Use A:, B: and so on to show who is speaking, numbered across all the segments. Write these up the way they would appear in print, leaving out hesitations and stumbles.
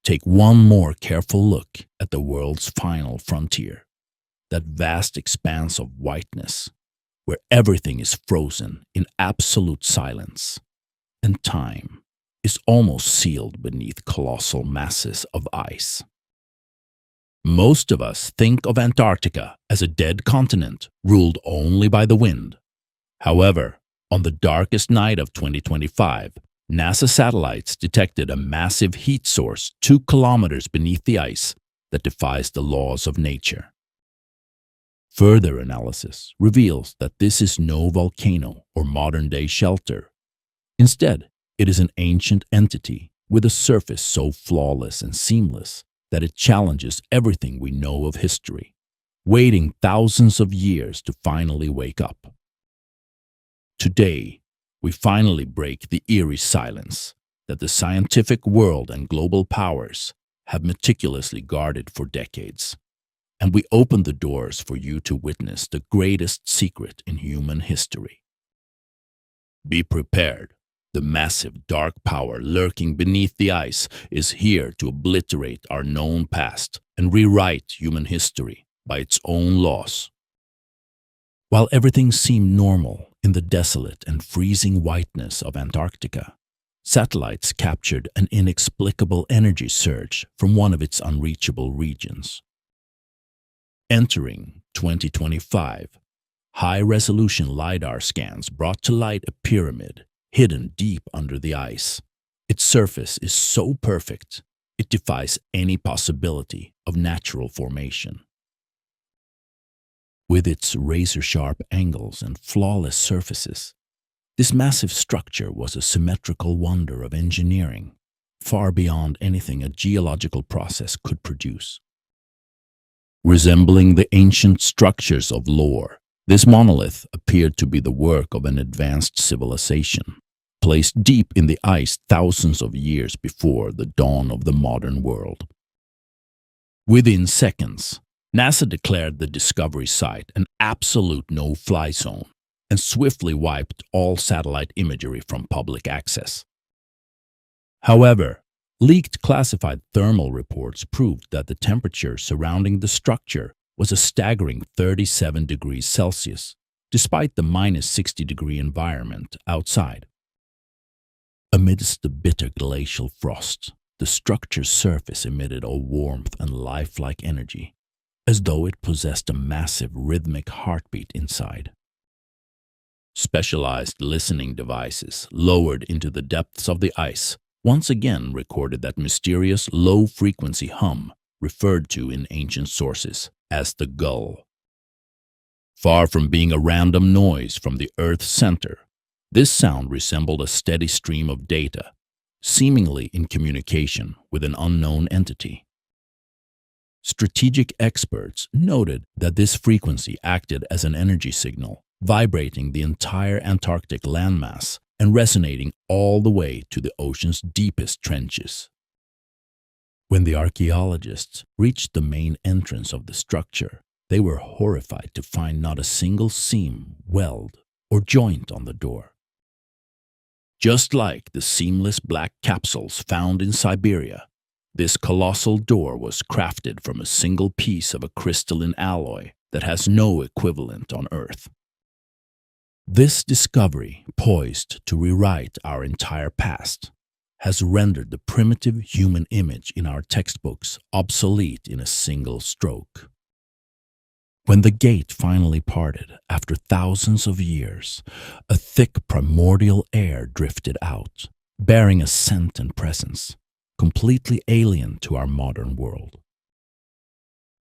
A: take one more careful look at the world's final frontier, that vast expanse of whiteness, where everything is frozen in absolute silence, and time is almost sealed beneath colossal masses of ice. Most of us think of Antarctica as a dead continent ruled only by the wind. However, on the darkest night of 2025, NASA satellites detected a massive heat source 2 kilometers beneath the ice that defies the laws of nature. Further analysis reveals that this is no volcano or modern-day shelter. Instead, it is an ancient entity with a surface so flawless and seamless that it challenges everything we know of history, waiting thousands of years to finally wake up. Today, we finally break the eerie silence that the scientific world and global powers have meticulously guarded for decades, and we open the doors for you to witness the greatest secret in human history. Be prepared. The massive dark power lurking beneath the ice is here to obliterate our known past and rewrite human history by its own laws. While everything seemed normal in the desolate and freezing whiteness of Antarctica, satellites captured an inexplicable energy surge from one of its unreachable regions. Entering 2025, high-resolution LIDAR scans brought to light a pyramid hidden deep under the ice. Its surface is so perfect, it defies any possibility of natural formation. With its razor-sharp angles and flawless surfaces, this massive structure was a symmetrical wonder of engineering, far beyond anything a geological process could produce. Resembling the ancient structures of lore, this monolith appeared to be the work of an advanced civilization, placed deep in the ice thousands of years before the dawn of the modern world. Within seconds, NASA declared the discovery site an absolute no-fly zone and swiftly wiped all satellite imagery from public access. However, leaked classified thermal reports proved that the temperature surrounding the structure was a staggering 37 degrees Celsius, despite the minus 60-degree environment outside. Amidst the bitter glacial frost, the structure's surface emitted a warmth and lifelike energy, as though it possessed a massive rhythmic heartbeat inside. Specialized listening devices lowered into the depths of the ice once again recorded that mysterious low-frequency hum referred to in ancient sources as the gull. Far from being a random noise from the Earth's center, this sound resembled a steady stream of data, seemingly in communication with an unknown entity. Strategic experts noted that this frequency acted as an energy signal, vibrating the entire Antarctic landmass and resonating all the way to the ocean's deepest trenches. When the archaeologists reached the main entrance of the structure, they were horrified to find not a single seam, weld, or joint on the door. Just like the seamless black capsules found in Siberia, this colossal door was crafted from a single piece of a crystalline alloy that has no equivalent on Earth. This discovery, poised to rewrite our entire past, has rendered the primitive human image in our textbooks obsolete in a single stroke. When the gate finally parted after thousands of years, a thick primordial air drifted out, bearing a scent and presence completely alien to our modern world.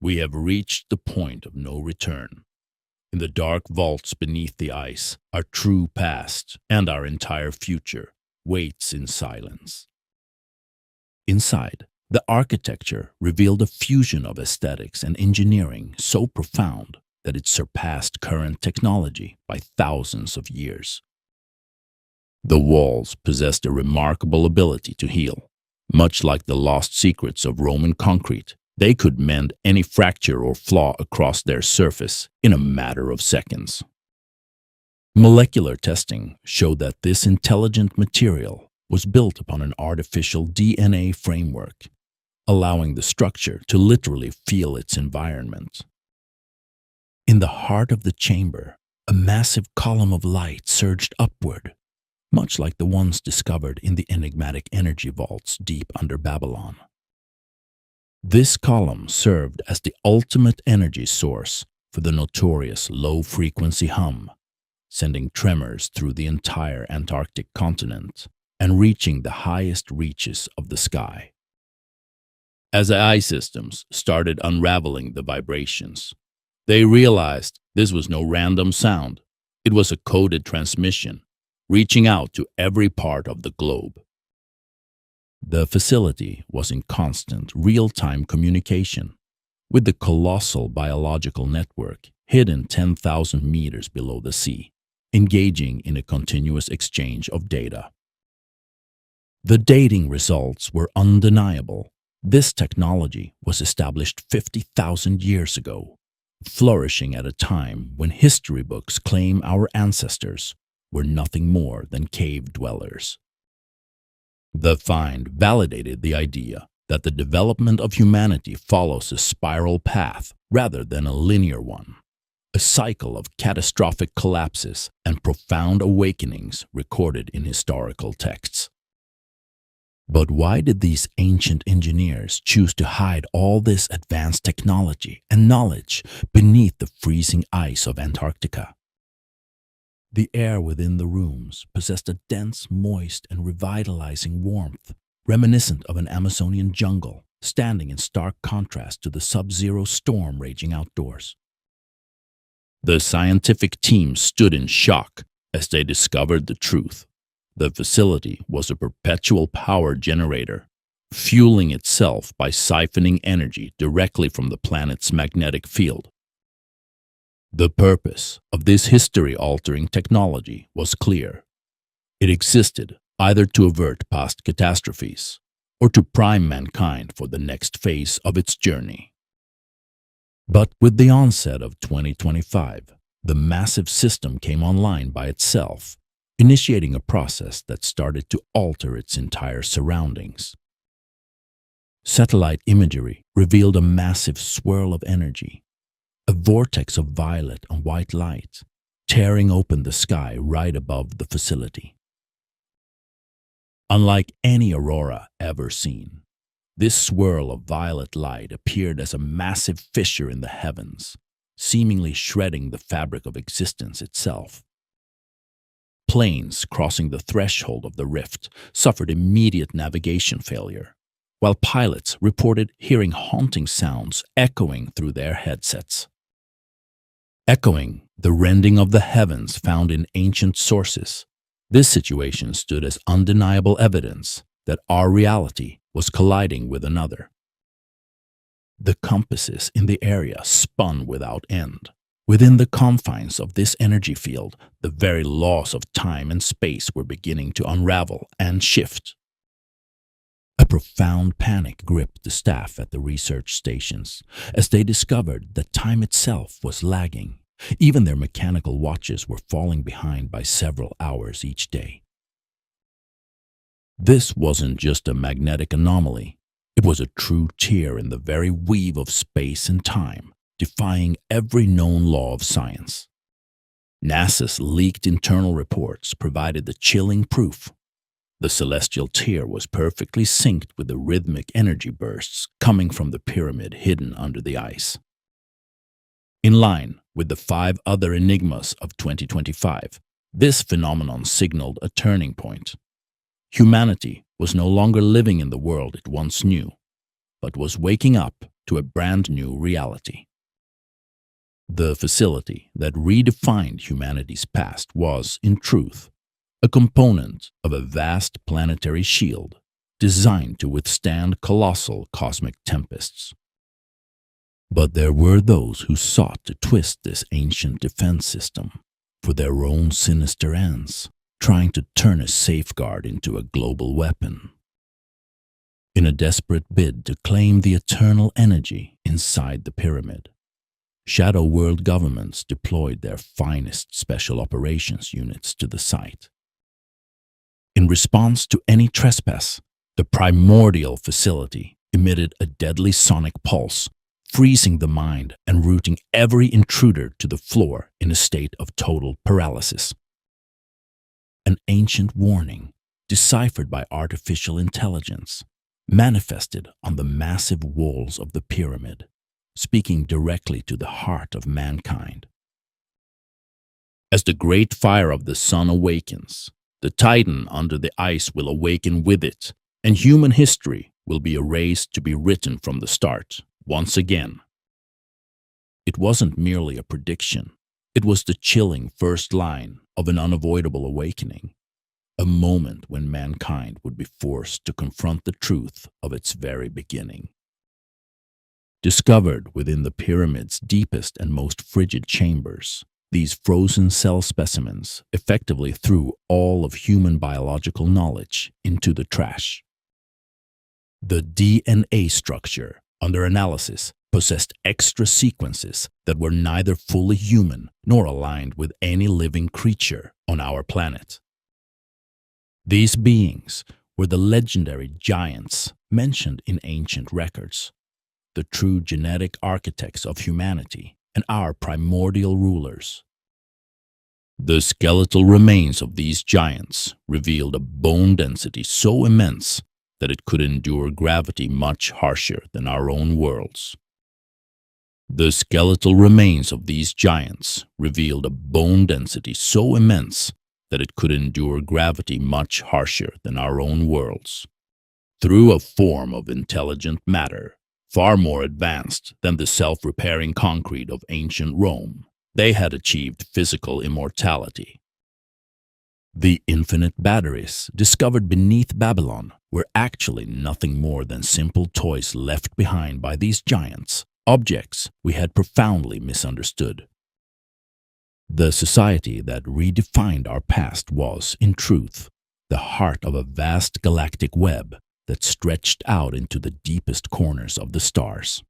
A: We have reached the point of no return. In the dark vaults beneath the ice, our true past and our entire future waits in silence. Inside, the architecture revealed a fusion of aesthetics and engineering so profound that it surpassed current technology by thousands of years. The walls possessed a remarkable ability to heal. Much like the lost secrets of Roman concrete, they could mend any fracture or flaw across their surface in a matter of seconds. Molecular testing showed that this intelligent material was built upon an artificial DNA framework, allowing the structure to literally feel its environment. In the heart of the chamber, a massive column of light surged upward, much like the ones discovered in the enigmatic energy vaults deep under Babylon. This column served as the ultimate energy source for the notorious low-frequency hum, sending tremors through the entire Antarctic continent and reaching the highest reaches of the sky. As AI systems started unraveling the vibrations, they realized this was no random sound. It was a coded transmission, reaching out to every part of the globe. The facility was in constant, real-time communication with the colossal biological network hidden 10,000 meters below the sea, engaging in a continuous exchange of data. The dating results were undeniable. This technology was established 50,000 years ago, flourishing at a time when history books claim our ancestors were nothing more than cave dwellers. The find validated the idea that the development of humanity follows a spiral path rather than a linear one, a cycle of catastrophic collapses and profound awakenings recorded in historical texts. But why did these ancient engineers choose to hide all this advanced technology and knowledge beneath the freezing ice of Antarctica? The air within the rooms possessed a dense, moist, and revitalizing warmth, reminiscent of an Amazonian jungle, standing in stark contrast to the sub-zero storm raging outdoors. The scientific team stood in shock as they discovered the truth. The facility was a perpetual power generator, fueling itself by siphoning energy directly from the planet's magnetic field. The purpose of this history-altering technology was clear. It existed either to avert past catastrophes or to prime mankind for the next phase of its journey. But with the onset of 2025, the massive system came online by itself, initiating a process that started to alter its entire surroundings. Satellite imagery revealed a massive swirl of energy, a vortex of violet and white light, tearing open the sky right above the facility. Unlike any aurora ever seen, this swirl of violet light appeared as a massive fissure in the heavens, seemingly shredding the fabric of existence itself. Planes crossing the threshold of the rift suffered immediate navigation failure, while pilots reported hearing haunting sounds echoing through their headsets. Echoing the rending of the heavens found in ancient sources, this situation stood as undeniable evidence that our reality was colliding with another. The compasses in the area spun without end. Within the confines of this energy field, the very laws of time and space were beginning to unravel and shift. A profound panic gripped the staff at the research stations as they discovered that time itself was lagging. Even their mechanical watches were falling behind by several hours each day. This wasn't just a magnetic anomaly. It was a true tear in the very weave of space and time, defying every known law of science. NASA's leaked internal reports provided the chilling proof. The celestial tear was perfectly synced with the rhythmic energy bursts coming from the pyramid hidden under the ice. In line with the 5 other enigmas of 2025, this phenomenon signaled a turning point. Humanity was no longer living in the world it once knew, but was waking up to a brand new reality. The facility that redefined humanity's past was, in truth, a component of a vast planetary shield designed to withstand colossal cosmic tempests. But there were those who sought to twist this ancient defense system for their own sinister ends, trying to turn a safeguard into a global weapon. In a desperate bid to claim the eternal energy inside the pyramid, Shadow World governments deployed their finest special operations units to the site. In response to any trespass, the primordial facility emitted a deadly sonic pulse, freezing the mind and rooting every intruder to the floor in a state of total paralysis. An ancient warning, deciphered by artificial intelligence, manifested on the massive walls of the pyramid, speaking directly to the heart of mankind. As the great fire of the sun awakens, the titan under the ice will awaken with it, and human history will be erased to be written from the start, once again. It wasn't merely a prediction. It was the chilling first line of an unavoidable awakening, a moment when mankind would be forced to confront the truth of its very beginning. Discovered within the pyramid's deepest and most frigid chambers, these frozen cell specimens effectively threw all of human biological knowledge into the trash. The DNA structure, under analysis, possessed extra sequences that were neither fully human nor aligned with any living creature on our planet. These beings were the legendary giants mentioned in ancient records, the true genetic architects of humanity and our primordial rulers. The skeletal remains of these giants revealed a bone density so immense that it could endure gravity much harsher than our own worlds. The skeletal remains of these giants revealed a bone density so immense that it could endure gravity much harsher than our own worlds. Through a form of intelligent matter, far more advanced than the self-repairing concrete of ancient Rome, they had achieved physical immortality. The infinite batteries discovered beneath Babylon were actually nothing more than simple toys left behind by these giants, objects we had profoundly misunderstood. The society that redefined our past was, in truth, the heart of a vast galactic web that stretched out into the deepest corners of the stars.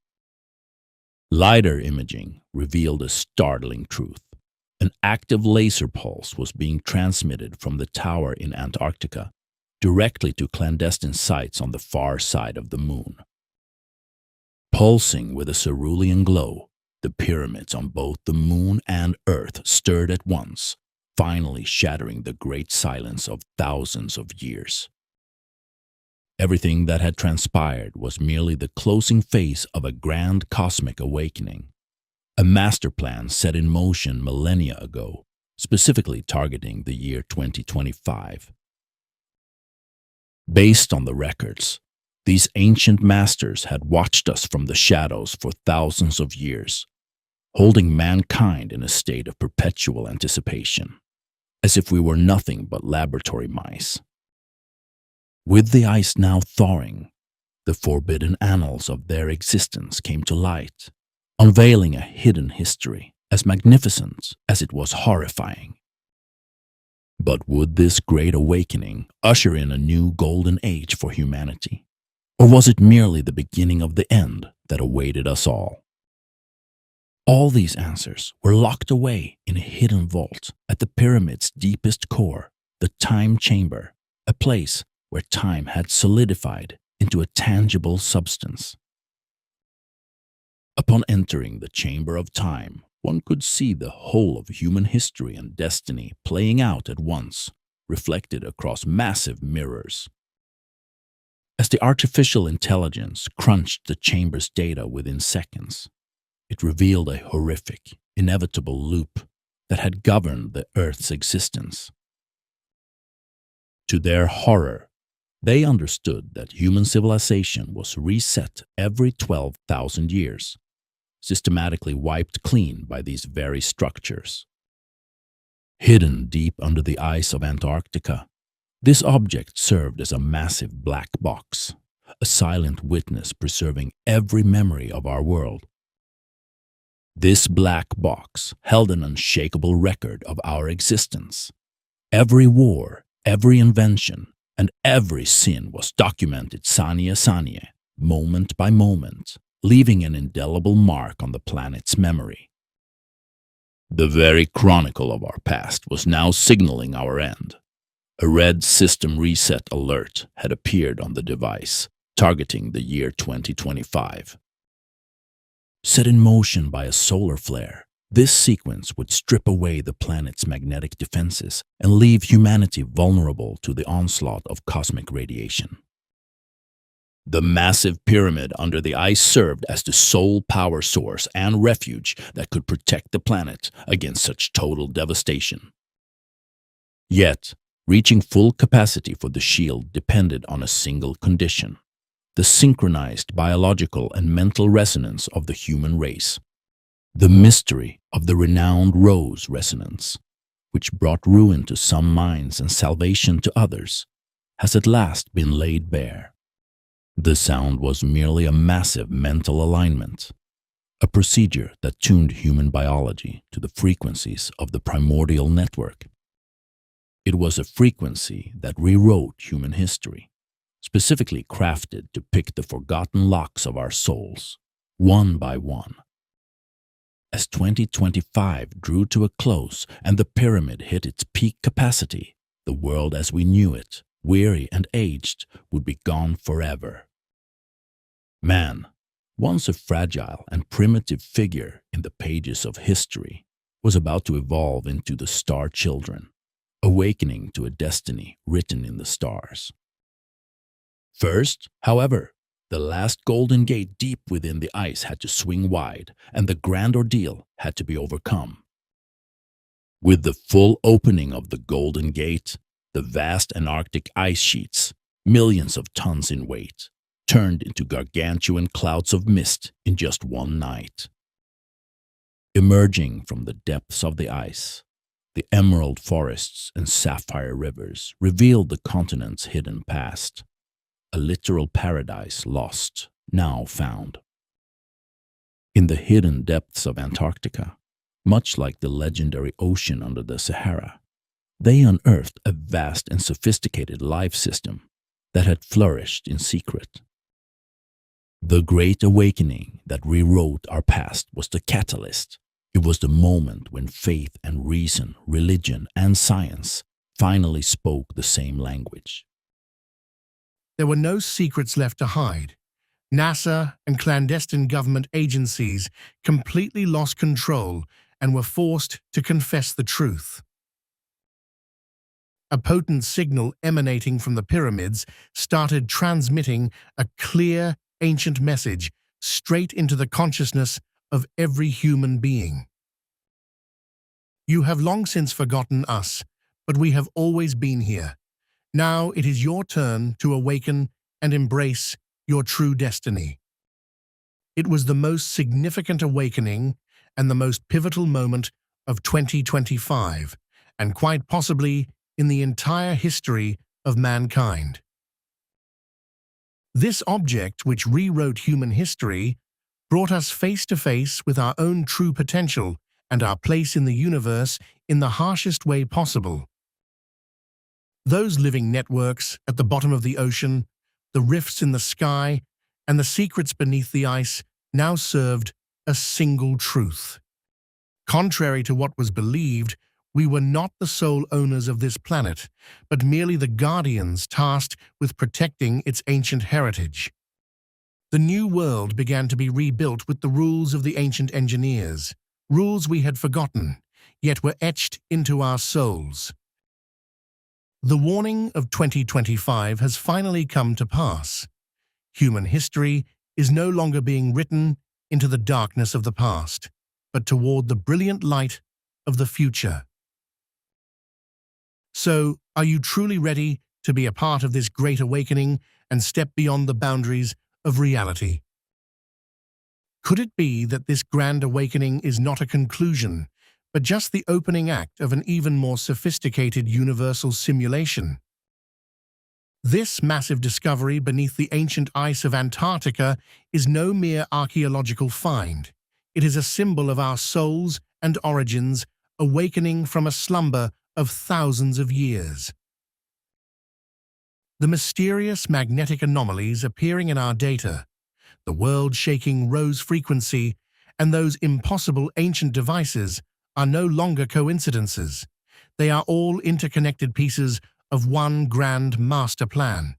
A: LIDAR imaging revealed a startling truth. An active laser pulse was being transmitted from the tower in Antarctica directly to clandestine sites on the far side of the moon. Pulsing with a cerulean glow, the pyramids on both the moon and Earth stirred at once, finally shattering the great silence of thousands of years. Everything that had transpired was merely the closing phase of a grand cosmic awakening, a master plan set in motion millennia ago, specifically targeting the year 2025. Based on the records, these ancient masters had watched us from the shadows for thousands of years, holding mankind in a state of perpetual anticipation, as if we were nothing but laboratory mice. With the ice now thawing, the forbidden annals of their existence came to light, unveiling a hidden history as magnificent as it was horrifying. But would this great awakening usher in a new golden age for humanity? Or was it merely the beginning of the end that awaited us all? All these answers were locked away in a hidden vault at the pyramid's deepest core, the time chamber, a place where time had solidified into a tangible substance. Upon entering the chamber of time, one could see the whole of human history and destiny playing out at once, reflected across massive mirrors. As the artificial intelligence crunched the chamber's data within seconds, it revealed a horrific, inevitable loop that had governed the Earth's existence. To their horror, they understood that human civilization was reset every 12,000 years, systematically wiped clean by these very structures. Hidden deep under the ice of Antarctica, this object served as a massive black box, a silent witness preserving every memory of our world. This black box held an unshakable record of our existence. Every war, every invention, and every sin was documented sania sania, moment by moment, leaving an indelible mark on the planet's memory. The very chronicle of our past was now signaling our end. A red system reset alert had appeared on the device, targeting the year 2025. Set in motion by a solar flare, this sequence would strip away the planet's magnetic defenses and leave humanity vulnerable to the onslaught of cosmic radiation. The massive pyramid under the ice served as the sole power source and refuge that could protect the planet against such total devastation. Yet, reaching full capacity for the shield depended on a single condition: the synchronized biological and mental resonance of the human race. The mystery of the renowned Rose resonance, which brought ruin to some minds and salvation to others, has at last been laid bare. The sound was merely a massive mental alignment, a procedure that tuned human biology to the frequencies of the primordial network. It was a frequency that rewrote human history, specifically crafted to pick the forgotten locks of our souls, one by one. As 2025 drew to a close and the pyramid hit its peak capacity, the world as we knew it, weary and aged, would be gone forever. Man, once a fragile and primitive figure in the pages of history, was about to evolve into the Star Children, awakening to a destiny written in the stars. First, however, the last golden gate deep within the ice had to swing wide, and the grand ordeal had to be overcome. With the full opening of the Golden Gate, the vast Antarctic ice sheets, millions of tons in weight, turned into gargantuan clouds of mist in just one night. Emerging from the depths of the ice, the emerald forests and sapphire rivers revealed the continent's hidden past, a literal paradise lost, now found. In the hidden depths of Antarctica, much like the legendary ocean under the Sahara, they unearthed a vast and sophisticated life system that had flourished in secret. The Great Awakening that rewrote our past was the catalyst. It was the moment when faith and reason, religion and science finally spoke the same language.
B: There were no secrets left to hide. NASA and clandestine government agencies completely lost control and were forced to confess the truth. A potent signal emanating from the pyramids started transmitting a clear, ancient message straight into the consciousness of every human being. You have long since forgotten us, but we have always been here. Now it is your turn to awaken and embrace your true destiny. It was the most significant awakening and the most pivotal moment of 2025, and quite possibly in the entire history of mankind. This object, which rewrote human history, brought us face to face with our own true potential and our place in the universe in the harshest way possible. Those living networks at the bottom of the ocean, the rifts in the sky, and the secrets beneath the ice now served a single truth. Contrary to what was believed, we were not the sole owners of this planet, but merely the guardians tasked with protecting its ancient heritage. The new world began to be rebuilt with the rules of the ancient engineers, rules we had forgotten, yet were etched into our souls. The warning of 2025 has finally come to pass. Human history is no longer being written into the darkness of the past, but toward the brilliant light of the future. So, are you truly ready to be a part of this great awakening and step beyond the boundaries of reality? Could it be that this grand awakening is not a conclusion, but just the opening act of an even more sophisticated universal simulation? This massive discovery beneath the ancient ice of Antarctica is no mere archaeological find. It is a symbol of our souls and origins awakening from a slumber of thousands of years. The mysterious magnetic anomalies appearing in our data, the world-shaking rose frequency, and those impossible ancient devices are no longer coincidences. They are all interconnected pieces of one grand master plan.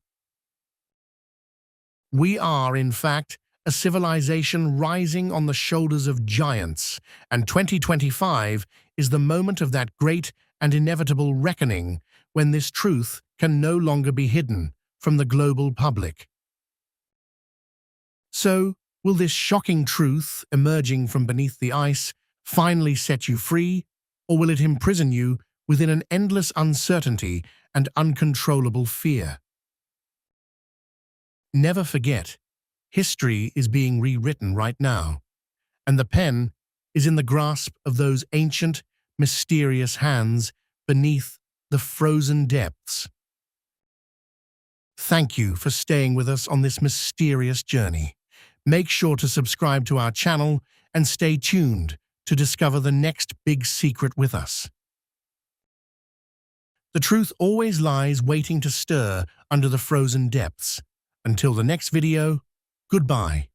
B: We are, in fact, a civilization rising on the shoulders of giants, and 2025 is the moment of that great and inevitable reckoning when this truth can no longer be hidden from the global public. So, will this shocking truth emerging from beneath the ice finally set you free, or will it imprison you within an endless uncertainty and uncontrollable fear? Never forget, history is being rewritten right now, and the pen is in the grasp of those ancient, mysterious hands beneath the frozen depths. Thank you for staying with us on this mysterious journey. Make sure to subscribe to our channel and stay tuned to discover the next big secret with us. The truth always lies waiting to stir under the frozen depths. Until the next video, goodbye.